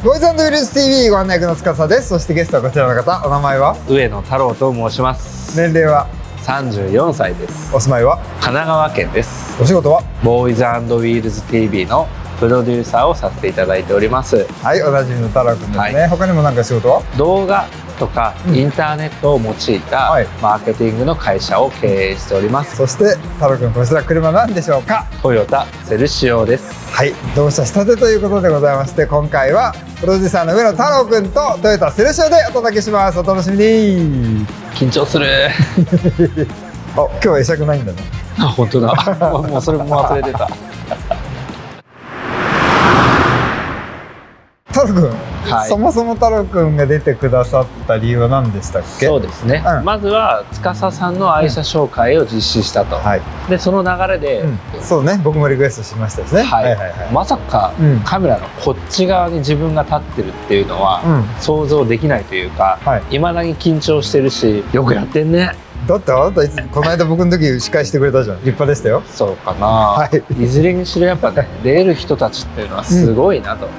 ボーイズ&ウィルズ TV ご案内役の司です。そしてゲストはこちらの方、お名前は？上野太郎と申します。年齢は？ 34歳です。お住まいは？神奈川県です。お仕事は？ボーイズ&ウィルズ TV のプロデューサーをさせていただいております。はい、おなじみの太郎くんですね、はい、他にも何か仕事は？動画とかインターネットを用いたマーケティングの会社を経営しております。そして太郎くん、こちら車なんでしょうか？トヨタセルシオです。はい、同社仕立てということでございまして、今回はプロデューサーの上野太郎くんとトヨタセルシオでお届けします。お楽しみに。緊張する。あ、今日は会釈ないんだね。あ、本当だ。もうそれも忘れてた。太郎くん、はい、そもそも太郎くんが出てくださった理由は何でしたっけ？そうですね、まずは司さんの愛車紹介を実施したと、でその流れで、そうね、僕もリクエストしましたですね。まさか、カメラのこっち側に自分が立ってるっていうのは、想像できないというか、いまだに緊張してるし、よくやってんね。だってあなたいつこの間僕の時司会してくれたじゃん。立派でしたよ。そうかな、いずれにしろやっぱね、出る人たちっていうのはすごいなと。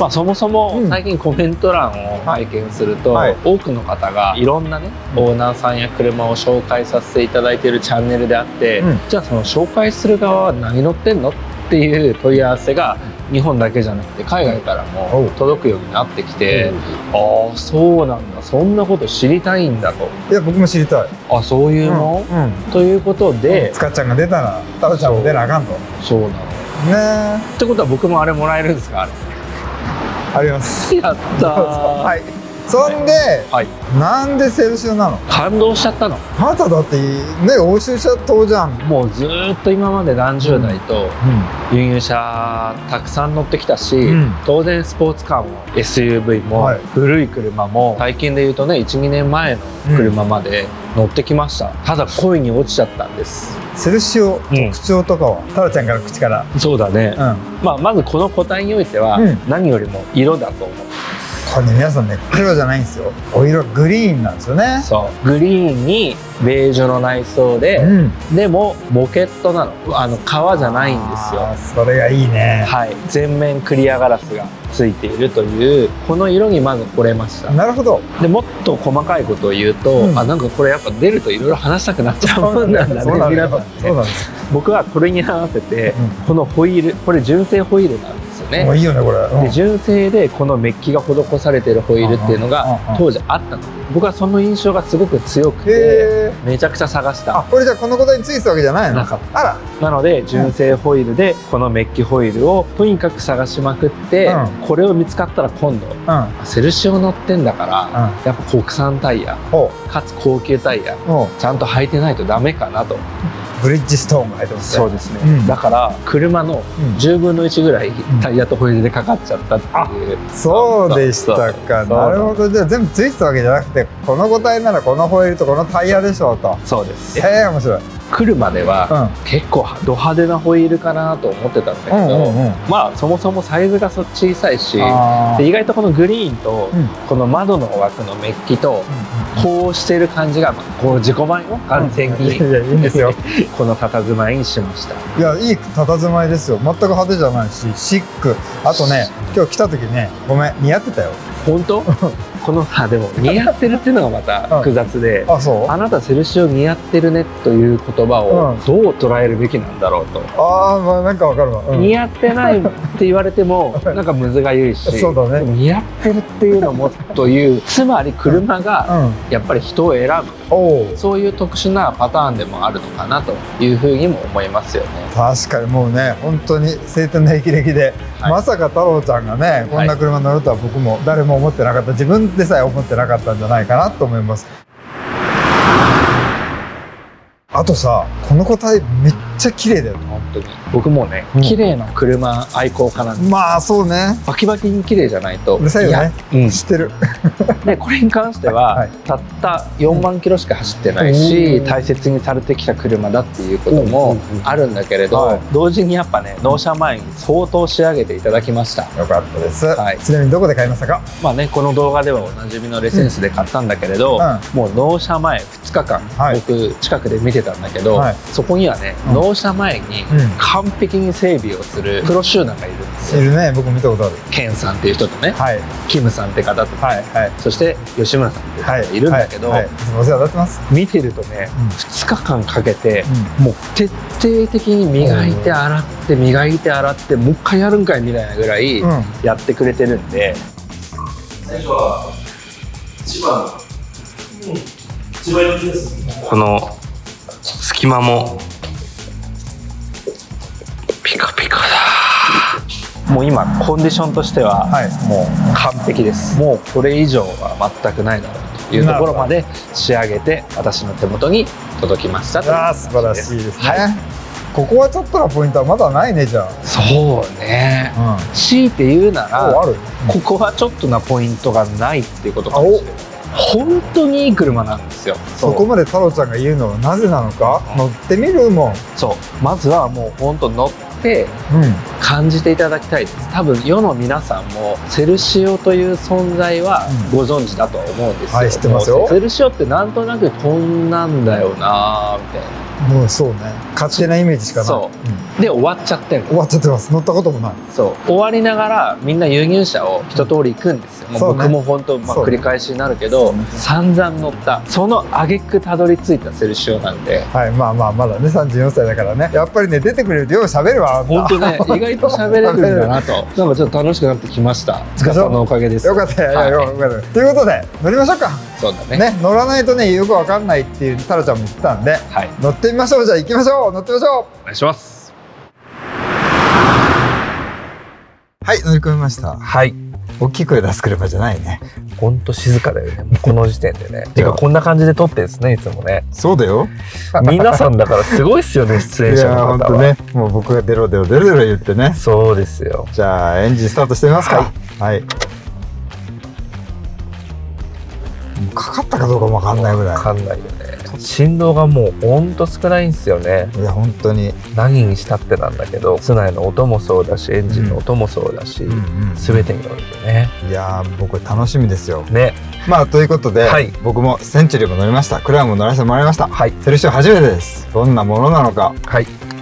そもそも最近コメント欄を拝見すると、多くの方がいろんなねオーナーさんや車を紹介させていただいているチャンネルであって、じゃあその紹介する側は何乗ってんのっていう問い合わせが日本だけじゃなくて海外からも届くようになってきて、ああそうなんだ、そんなこと知りたいんだと。いや僕も知りたい。あ、そういうの、ということで、つかちゃんが出たら太郎ちゃんも出なあかんと。そうなのね。ってことは僕もあれもらえるんですか？あれあります。やったー。はい。そんで、なんでセルシオなの？感動しちゃったの。あなただってね、欧州車党じゃん。もうずーっと今まで何十代と輸入車たくさん乗ってきたし、当然スポーツカーも SUV も古い車も最近で言うとね 1,2 年前の車まで乗ってきました。ただ恋に落ちちゃったんです。セルシオ特徴とかは太郎ちゃんから口から。そうだね、まずこの個体においては何よりも色だと思う。これね、皆さんね、黒じゃないんですよ。お色グリーンなんですよね。そうグリーンにベージュの内装で、でもボケットなの。革じゃないんですよ。それがいいね。はい、全面クリアガラスがついているというこの色にまず惚れました。なるほど。でもっと細かいことを言うと、なんかこれやっぱ出るといろいろ話したくなっちゃうもんなんだね。皆さんね。僕はこれに合わせて、このホイール、これ純正ホイールなんですよね。もういいよねこれ。で純正でこのメッキが施されているホイールっていうのが当時あったの。僕はその印象がすごく強くてめちゃくちゃ探した。あ、これじゃあこの個体についてたわけじゃないの？なかった。あら。なので純正ホイールでこのメッキホイールをとにかく探しまくって、これを見つかったら今度、セルシオ乗ってんだから、やっぱ国産タイヤかつ高級タイヤちゃんと履いてないとダメかなと。ブリッジストーンが入ってますね。そうですね、だから車の10分の1ぐらいタイヤとホイールでかかっちゃったっていう。そうでしたか。なるほど。じゃあ全部ついてたわけじゃなくて、この個体ならこのホイールとこのタイヤでしょうと。そうです。面白い。来るまでは結構ド派手なホイールかなと思ってたんだけど、まあそもそもサイズが小さいし、で意外とこのグリーンとこの窓の枠のメッキとこうしてる感じがこう自己満を完全にこの佇まいにしました。いや、いい佇まいですよ。全く派手じゃないしシック。あとね、今日来た時ね、ごめん、似合ってたよ。本当？このでも似合ってるっていうのがまた複雑で、あなたセルシオ似合ってるねという言葉をどう捉えるべきなんだろうと。まあなんかわかるわ。似合ってないって言われてもなんかむずがゆいし、そうだね。似合ってるっていうのもという、つまり車がやっぱり人を選ぶ、そういう特殊なパターンでもあるのかなというふうにも思いますよね。確かにもうね、本当に晴天の霹靂で、まさか太郎ちゃんがねこんな車乗るとは僕も誰も思ってなかった。自分でさえ思ってなかったんじゃないかなと思います。あとさ、この個体めっちゃ綺麗だよね。本当に僕もね、綺麗な車愛好家なんです。まあそうね。バキバキに綺麗じゃないとうるさいよね。知ってる。でこれに関してはたった4万キロしか走ってないし、大切にされてきた車だっていうこともあるんだけれど、同時にやっぱね納車前に相当仕上げていただきました。よかったです。ちなみにどこで買いましたか？まあね、この動画ではおなじみのレセンスで買ったんだけれど、もう納車前2日間僕近くで見てたんだけど、そこにはね納乗車前に完璧に整備をするプロシューナーがいるんですよ。いるね、僕見たことある。ケンさんっていう人とね、はいキムさんって方と、はいはい。そして吉村さんっていう方がいるんだけど、はい、お世話になってます。見てるとね、2日間かけて、うもう徹底的に磨いて洗って磨いて洗ってもう一回やるんかいみたいなぐらいやってくれてるんで、最初は一番のです。この隙間もピカピカだ。もう今コンディションとしてはもう完璧です。もうこれ以上は全くないだろうというところまで仕上げて私の手元に届きましたというあー、素晴らしいですね。はい、ここはちょっとのポイントはまだないね、じゃそうね、あ。強いて言うならある。ここはちょっとなポイントがないっていうことかもしれない。本当にいい車なんですよ。そこまで太郎ちゃんが言うのはなぜなのか、乗ってみるもん。そうまずはもう本当乗って感じていただきたいです。多分世の皆さんもセルシオという存在はご存知だとは思うんですよ。はい、知ってますよ。セルシオってなんとなくこんなんだよなみたいな。もうそうね、勝手なイメージしかない。そうで終わっちゃってる。終わっちゃってます。乗ったこともない。そう終わりながらみんな輸入車を一通り行くんですよ。もう僕も本当繰り返しになるけど、散々乗ったその挙句たどり着いたセルシオなんで。はい、まあまあまだね34歳だからね、やっぱりね出てくれるとよう喋るわ。本当ね意外と喋れるんだなとなんかちょっと楽しくなってきました。塚さんのおかげです。よかったよ、よかった。ということで乗りましょうか。そうだね。乗らないとねよくわかんないっていう太郎ちゃんも言ってたんで、乗ってみましょう。じゃあ行きましょう。乗ってみましょう。お願いします。はい、乗り込みました。はい。大きい声出す車じゃないね。ほんと静かだよね。もうこの時点でね。てかこんな感じで撮ってんですねいつもね。そうだよ。皆さんだからすごいっすよね出演者の方は。いや本当ね。もう僕がデロデロデロデロ言ってね。そうですよ。じゃあエンジンスタートしてみますか。はい。かかったかどうかもわかんないぐらい。わかんないよね。振動がもうほんと少ないんですよね。いや本当に何にしたってなんだけど、室内の音もそうだしエンジンの音もそうだし、全てにおいてね。いや僕楽しみですよね。まあということで、僕もセンチュリーも乗りました。クラウンも乗らせてもらいました。セルシオ初めてです。どんなものなのか、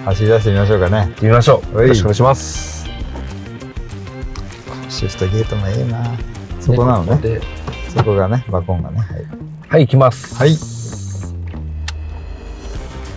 走り出してみましょうかね。行ってみましょう。よろしくお願いします。シフトゲートもええな。そこなのね。そこがね、バコンがね。はい、行きます。はい。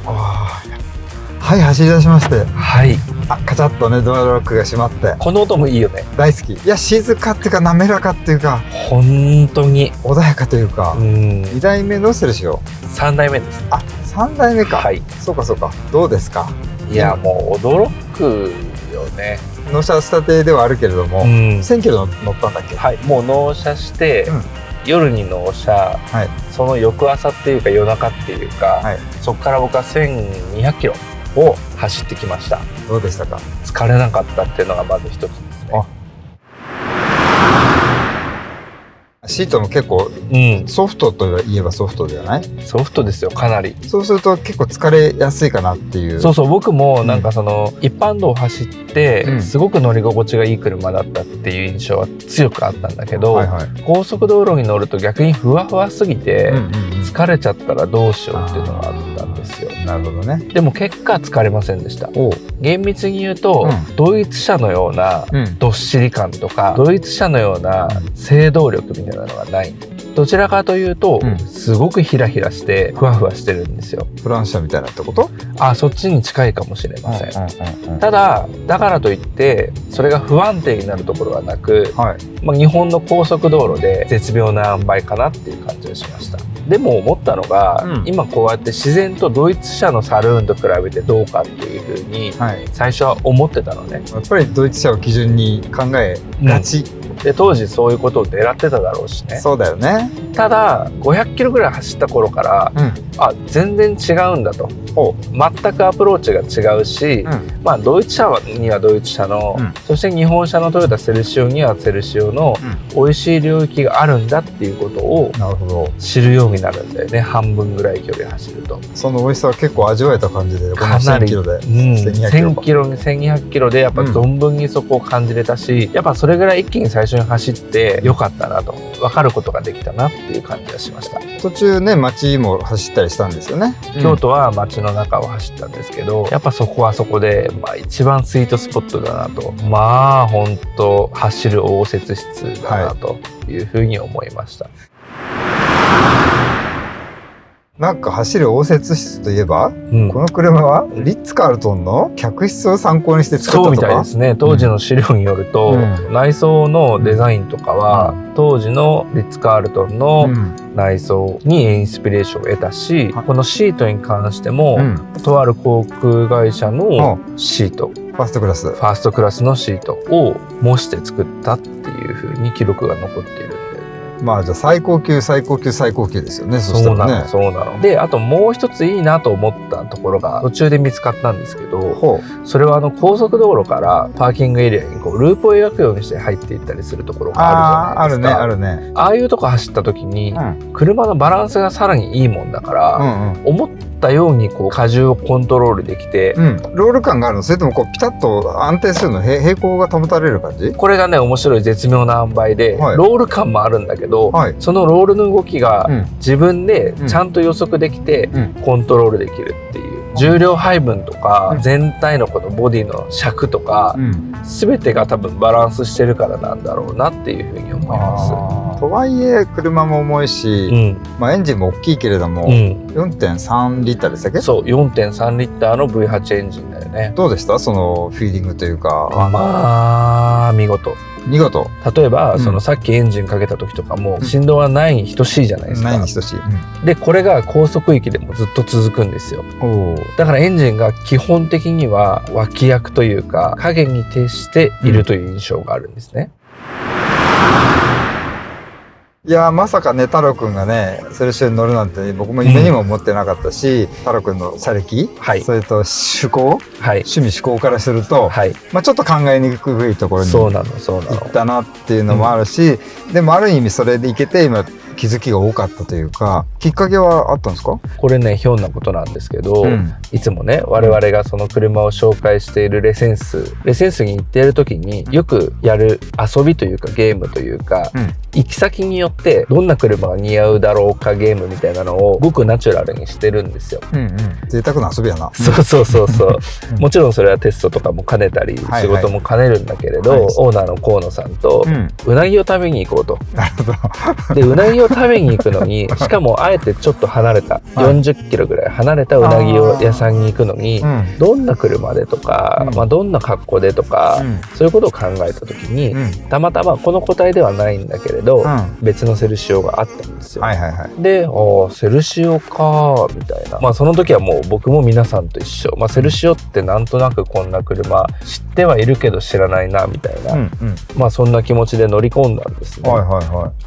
はい、走り出しまして。はい。あ、カチャッとね、ドアロックが閉まって。この音もいいよね。大好き。いや、静かっていうか、滑らかっていうか。本当に。穏やかというか。2代目のセルシオ。3代目です。あ、3代目か。はい。そうかそうか。どうですか。いや、もう驚くよね。納車したてではあるけれども、1000キロ乗ったんだっけ。はい。もう納車して。夜に納車、その翌朝っていうか夜中っていうか、そこから僕は1200キロを走ってきました。どうでしたか。疲れなかったっていうのがまず一つですね。シートも結構、ソフトといえばソフトではない？ソフトですよ、かなり。そうすると結構疲れやすいかなっていう。そうそう、僕もなんかその、一般道を走って、すごく乗り心地がいい車だったっていう印象は強くあったんだけど、高速道路に乗ると逆にふわふわすぎて、疲れちゃったらどうしようっていうのがあったんですよ。なるほどね。でも結果疲れませんでした。厳密に言うと、ドイツ車のようなどっしり感とか、ドイツ車のような制動力みたいなのがない。どちらかというと、すごくヒラヒラしてふわふわしてるんですよ。フランス車みたいなってこと？あ、そっちに近いかもしれません。ただだからといってそれが不安定になるところはなく、日本の高速道路で絶妙な塩梅かなっていう感じがしました。でも思ったのが、今こうやって自然とドイツ車のサルーンと比べてどうかっていうふうに最初は思ってたのね。やっぱりドイツ車を基準に考えがち。で当時そういうことを狙ってただろうしね。そうだよね。ただ500キロぐらい走った頃から、あ、全然違うんだと。全くアプローチが違うし、ドイツ車にはドイツ車の、そして日本車のトヨタセルシオにはセルシオの美味しい領域があるんだっていうことを知るようになるんだよね。半分ぐらい距離走ると。その美味しさは結構味わえた感じで、このかな1000り、キロで、1000キロ、1200キロでやっぱ存分にそこを感じれたし、やっぱそれぐらい一気に最初に走ってよかったなと、分かることができたなっていう感じがしました。途中ね、街も走ったりしたんですよね。京都は街の中を走ったんですけど、やっぱそこはそこで、一番スイートスポットだなと、本当走る応接室だなというふうに思いました。なんか走る応接室といえば、この車はリッツ・カールトンの客室を参考にして作ったとか。そうみたいですね。当時の資料によると、内装のデザインとかは、当時のリッツ・カールトンの内装にインスピレーションを得たし、このシートに関しても、とある航空会社のシート、ファーストクラス。ファーストクラスのシートを模して作ったっていうふうに記録が残っているんで。まあじゃあ最高級最高級最高級ですよね。そうなの、そうなの。で、あともう一ついいなと思ったところが途中で見つかったんですけど、それは高速道路からパーキングエリアにこうループを描くようにして入っていったりするところがあるじゃないですか。あるね、あるね。ああいうとこ走った時に、車のバランスがさらにいいもんだから、思ったようにこう荷重をコントロールできて、ロール感があるの？それともこうピタッと安定するの？平行が保たれる感じ？これがね、面白い絶妙な塩梅で、ロール感もあるんだけど、そのロールの動きが自分でちゃんと予測できてコントロールできるっていう、重量配分とか全体のこのボディの尺とか、全てが多分バランスしてるからなんだろうなっていうふうに思います。とはいえ車も重いし、エンジンも大きいけれども、4.3 リッターでしたっけ？そう、4.3 リッターの V8 エンジンだよね。どうでした？そのフィーリングというか。見事。例えば、そのさっきエンジンかけた時とかも振動はないに等しいじゃないですか。ないに等しい。でこれが高速域でもずっと続くんですよ。だからエンジンが基本的には脇役というか影に徹しているという印象があるんですね。いやまさかね、太郎くんがねセルシオに乗るなんて、僕も夢にも思ってなかったし、太郎くんの車歴、それと趣向、趣味趣向からすると、ちょっと考えにくいところに行ったなっていうのもあるし、でもある意味それでいけて今気づきが多かったというか、きっかけはあったんですか？これね、ひょんなことなんですけど、いつもね我々がその車を紹介しているレセンスに行っている時によくやる遊びというかゲームというか、行き先によってどんな車が似合うだろうかゲームみたいなのをごくナチュラルにしてるんですよ。贅沢な遊びやな。そうもちろんそれはテストとかも兼ねたり仕事も兼ねるんだけれど、オーナーの河野さんとうなぎを食べに行こうと。でうなぎを食べに行くのに、しかもあえてちょっと離れた40キロぐらい離れたうなぎ屋さんに行くのに、どんな車でとか、どんな格好でとか、そういうことを考えた時に、たまたまこの個体ではないんだけれど、別のセルシオがあったんですよ。で、セルシオかみたいな。その時はもう僕も皆さんと一緒、セルシオってなんとなくこんな車知ってはいるけど知らないなみたいな、そんな気持ちで乗り込んだんですね。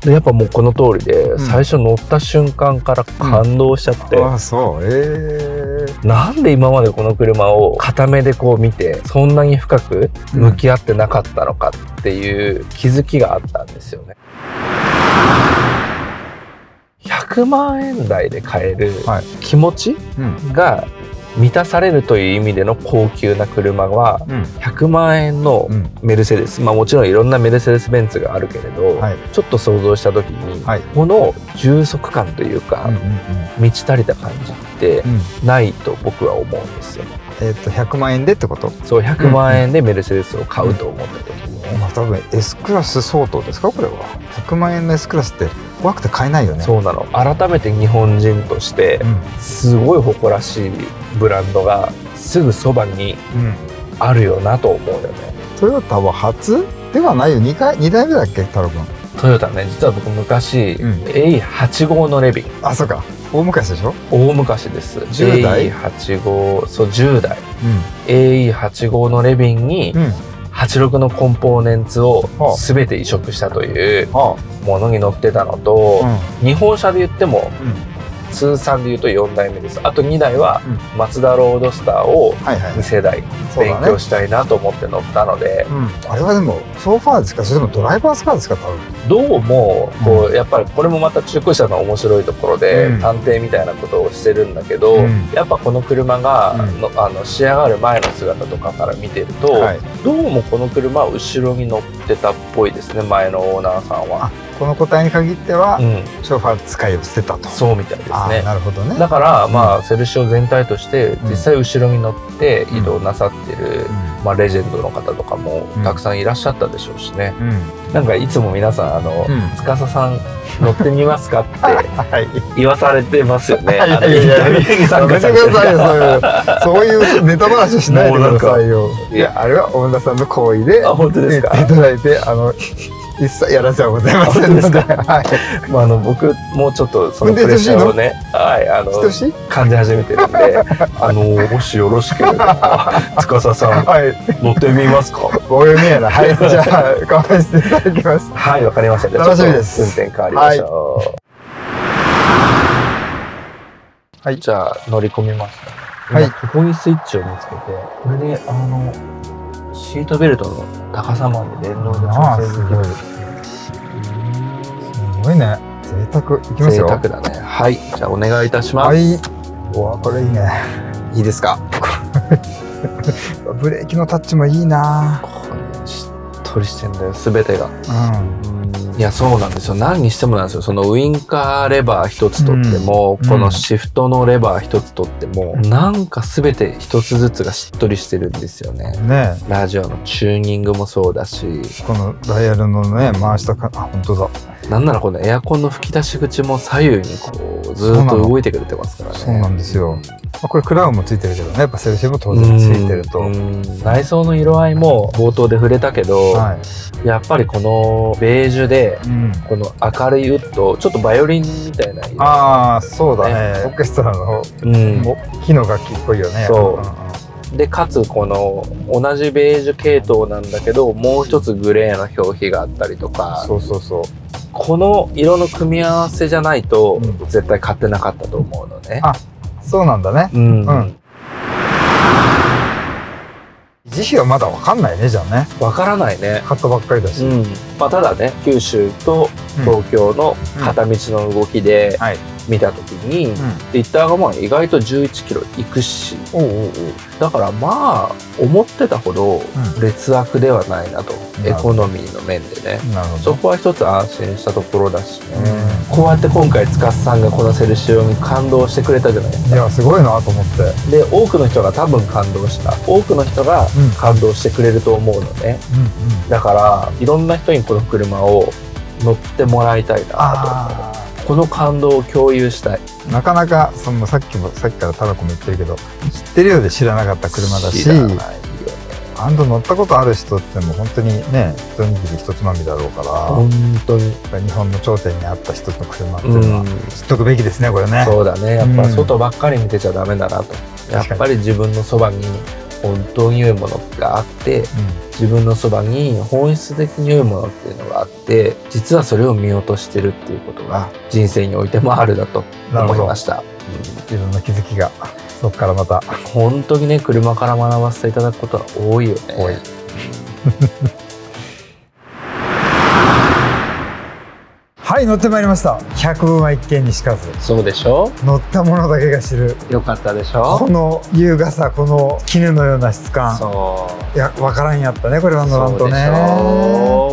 でやっぱもうこの通りで、最初乗った瞬間から感動しちゃって、なんで今までこの車を片目でこう見てそんなに深く向き合ってなかったのかっていう気づきがあったんですよね。100万円台で買える気持ちが満たされるという意味での高級な車は、100万円のメルセデス、もちろんいろんなメルセデスベンツがあるけれど、ちょっと想像した時に、この充足感というか、満ち足りた感じってないと僕は思うんですよ。100万円でってこと？そう、100万円でメルセデスを買うと思った時に、多分 S クラス相当ですかこれは。100万円の S クラスって怖くて買えないよね。そうなの。改めて日本人としてすごい誇らしいブランドがすぐそばにあるよなと思うよね。トヨタは初ではないよ。2代目だっけ太郎君。トヨタね、実は僕昔、A85 のレビン。そうか、大昔でしょ。大昔です。10代 A85、そう10代、AE85 のレビンに、86のコンポーネンツを全て移植したというものに乗ってたのと、日本車で言っても、通算で言うと4代目です。あと2台はマツダロードスターを2世代勉強したいなと思って乗ったので、あれはでもソーファーですか、それともドライバースカーですか？多分どうもこうやっぱりこれもまた中古車の面白いところで、探偵みたいなことをしてるんだけど、やっぱこの車が、仕上がる前の姿とかから見てると、どうもこの車は後ろに乗ってたっぽいですね、前のオーナーさんは。この個体に限っては、ショーファー使いをしてたと。そうみたいですね。なるほどね。だからまあセルシオ全体として実際後ろに乗って移動なさってる、まあレジェンドの方とかもたくさんいらっしゃったでしょうしね。なんかいつも皆さん司さん乗ってみますかって言わされてますよね。インタビューに参加されてくださいよ。そういうネタ話しないでくださいよ。いや、あれは大田さんの行為で本当ですか。いただいて一切やらせはございませんので、まあ僕もうちょっとそのプレッシャーをね、感じ始めてるんで、もしよろしければ司さん乗ってみますか。棒読みやな。はい、じゃあ乾杯していただきます。はい、わかりました。楽しみです。運転変わりましょう。はい、じゃあ乗り込みました。はい、ここにスイッチを見つけて、これでシートベルトの高さまで連動で調整できる。すごいね。贅沢。いきますよ。贅沢だね。はい。じゃあお願いいたします。はい。うわ、これいいね。いいですか。ブレーキのタッチもいいな。これしっとりしてんだよ。すべてが。いや、そうなんですよ。何にしてもなんですよ。そのウインカーレバー一つとっても、このシフトのレバー一つとっても、なんかすべて一つずつがしっとりしてるんですよね。ラジオのチューニングもそうだし、このダイヤルのね、回したか、本当だ。なんならこのエアコンの吹き出し口も左右にこうずっと動いてくれてますからね。そうなんですよ。これクラウンもついてるけどね、やっぱセルシオも当然ついてると。内装の色合いも冒頭で触れたけど、やっぱりこのベージュで、この明るいウッド、ちょっとバイオリンみたいな色。ああ、そうだね。オーケストラの木の楽器っぽいよね。そう。でかつこの同じベージュ系統なんだけど、もう一つグレーの表皮があったりとか。そうそうそう。この色の組み合わせじゃないと絶対買ってなかったと思うのね。そうなんだね。時期はまだ分かんないね、じゃあね。分からないね。買ったばっかりだし。まあただね、九州と東京の片道の動きで見た時に、リッターがまあ意外と11キロいくし、だからまあ思ってたほど劣悪ではないなと、エコノミーの面でね。そこは一つ安心したところだしね。こうやって今回司さんがこのセルシオに感動してくれたじゃないですか。いや、すごいなと思って。で、多くの人が多分感動した。多くの人が感動してくれると思うのね。だからいろんな人にこの車を乗ってもらいたいなと。この感動を共有したい。なかなかさっきからタラコも言ってるけど、知ってるようで知らなかった車だし、乗ったことある人っても本当にね、一握り一つまみだろうから、本当に日本の頂点にあった人の車っていうのは知っとくべきですね、これね。そうだね。やっぱ外ばっかり見てちゃダメだなと。やっぱり自分のそばに本当に良いものがあって、自分のそばに本質的に良いものっていうのがあって、実はそれを見落としてるっていうことが人生においてもあるだと思いました。いろんな気づきがそこからまた本当にね、車から学ばせていただくことは多いよね。多い。はい、乗ってまいりました。百聞は一見にしかず。そうでしょ。乗ったものだけが知る。よかったでしょ。この優雅さ、この絹のような質感。いや、分からんやったね、これは乗らんとね。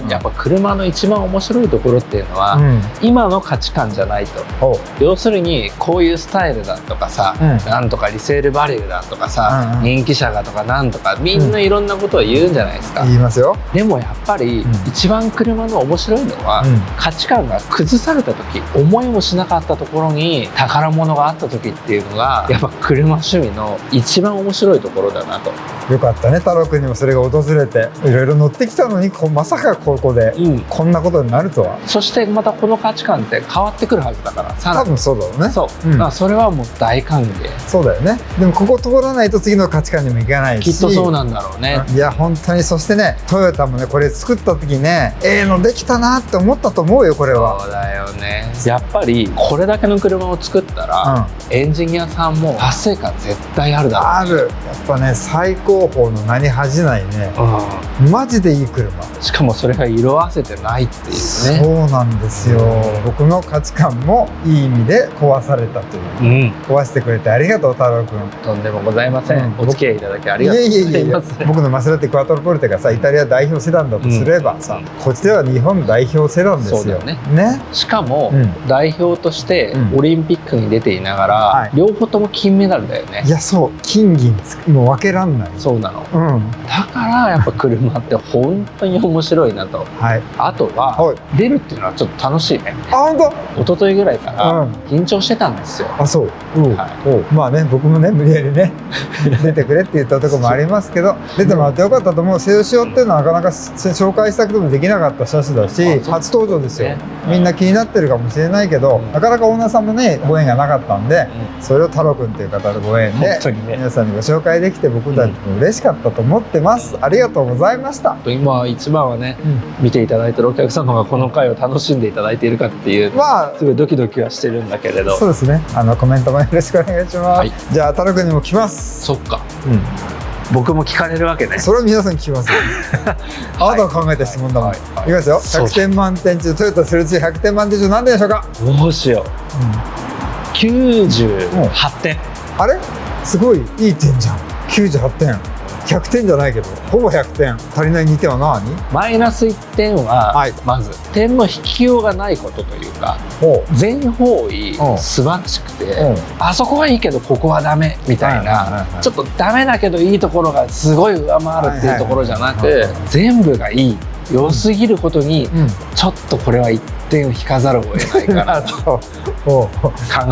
やっぱ車の一番面白いところっていうのは、今の価値観じゃないと。要するにこういうスタイルだとかさ、なんとかリセールバリューだとかさ、人気車がとかなんとか、みんないろんなことを言うんじゃないですか。言いますよ。でもやっぱり一番車の面白いのは、価値観が崩された時、思いもしなかったところに宝物があった時っていうのが、やっぱ車趣味の一番面白いところだなと。よかったね、太郎くんにもそれが訪れて、いろいろ乗ってきたのにまさかここでこんなことになるとは。そしてまたこの価値観って変わってくるはずだから、多分そうだろうね。そう、それはもう大歓迎。そうだよね。でもここ通らないと次の価値観にもいかないし、きっとそうなんだろうね。いや本当に。そしてね、トヨタもね、これ作った時ね、のできたなって思ったと思うよ、これは。そうだよね。やっぱりこれだけの車を作ったら、エンジニアさんも達成感絶対あるだろう、ね、ある。やっぱね、最高峰の名に恥じないね、マジでいい車。しかもそれが色あせてないっていうね。そうなんですよ。僕の価値観もいい意味で壊されたという、壊してくれてありがとう太郎くん。とんでもございません、お付き合いいただきありがとうございます。僕のマセラティクワトロポルテがさ、イタリア代表セダンだとすればさ、こっちでは日本代表セダンですよ。そうだよね。しかも、代表としてオリンピックに出ていながら、両方とも金メダルだよね。いや、そう、金銀もう分けらんない。そうなの、だからやっぱ車って本当に面白いなと。あとは、出るっていうのはちょっと楽しいね。あ、本当？一昨日ぐらいから緊張してたんですよ。あ、そう。まあね、僕もね、無理やりね出てくれって言ったところもありますけど、出てもらってよかったと思う。セオシオっていうのはなかなか紹介したくてもできなかった車種だし、初登場ですよ。みんな気になってるかもしれないけど、なかなかオーナーさんもね、ご縁がなかったんで、それを太郎くんという方のご縁で皆さんにご紹介できて、僕たちも嬉しかったと思ってます。ありがとうございました。今一番はね、見ていただいてるお客様がこの回を楽しんでいただいているかっていう、すごいドキドキはしてるんだけれど。そうですね。コメントもよろしくお願いします。じゃあ太郎くんにも来ます。そっか。僕も聞かれるわけね。それは皆さん聞きますよ。あなたが考えた質問だもん。いきますよ。100点満点中、トヨタセルシー100点満点中何点でしょうか。どうしよう。98点。あれ、すごいいい点じゃん。98点。100点じゃないけど、ほぼ100点。足りない2点は何？マイナス1点は、まず点の引きようがないことというか、全方位素晴らしくて、あそこはいいけどここはダメみたいな、ちょっとダメだけどいいところがすごい上回るっていうところじゃなく、全部がいい、良すぎることに、ちょっとこれは1点を引かざるを得ないかなと。考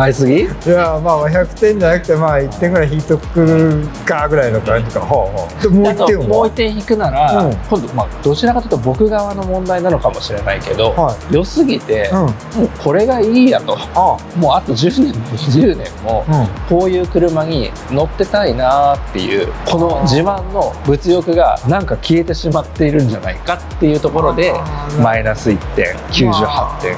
えすぎ？いや、まあ100点じゃなくて、まあ1点ぐらい引いとくかぐらいの感じか。もう1点引くなら、今度どちらかというと僕側の問題なのかもしれないけど、良すぎてもうこれがいいやと、もうあと10年も20年もこういう車に乗ってたいなっていう、この自慢の物欲がなんか消えてしまっているんじゃないかっていうところで、マイナス1点、98点。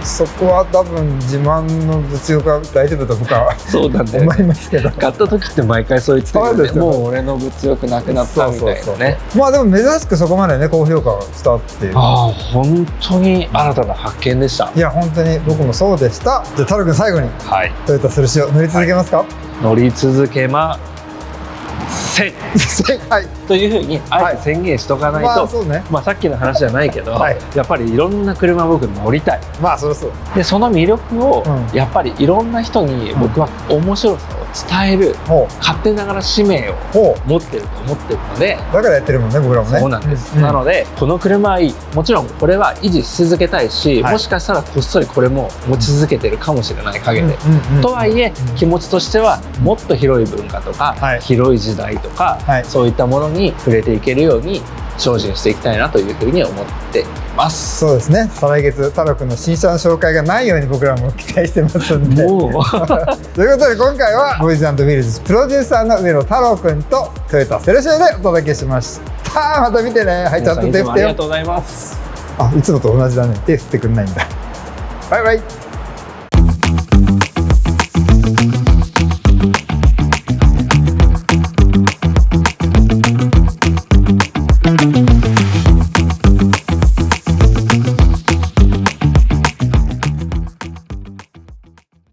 そこは多分自慢の物欲は大丈夫と僕はそうなんだよ、思いますけど、買った時って毎回そう言ってたよね。もう俺の物欲なくなったみたいなね。まあでも珍しくそこまでね、高評価したっていう。本当に新たな発見でした。いや、本当に僕もそうでした。じゃあ太郎くん、最後にトヨタセルシオ乗り続けますか？乗り続けまというふうにあえて宣言しとかないと、さっきの話じゃないけど、やっぱりいろんな車僕乗りたい。まあそりゃそうで、その魅力をやっぱりいろんな人に僕は面白さを伝える、勝手ながら使命を持ってると思ってるので、だからやってるもんね、僕らもね。そうなんです。なのでこの車はいい、もちろんこれは維持し続けたいし、もしかしたらこっそりこれも持ち続けてるかもしれない陰で、とはいえ気持ちとしてはもっと広い文化とか、広い時代とか、そういったものに触れていけるように精進していきたいなというふうに思っています。そうですね。再来月太郎くんの新車の紹介がないように僕らも期待してますんで。ということで今回はボーイズ&ウィルズプロデューサーの上野太郎くんとトヨタセルシオでお届けしました。また見てね。はい、ちゃんと手振ってよ。ありがとうございます。あ、いつもと同じだね。手振ってくんないんだ。バイバイ。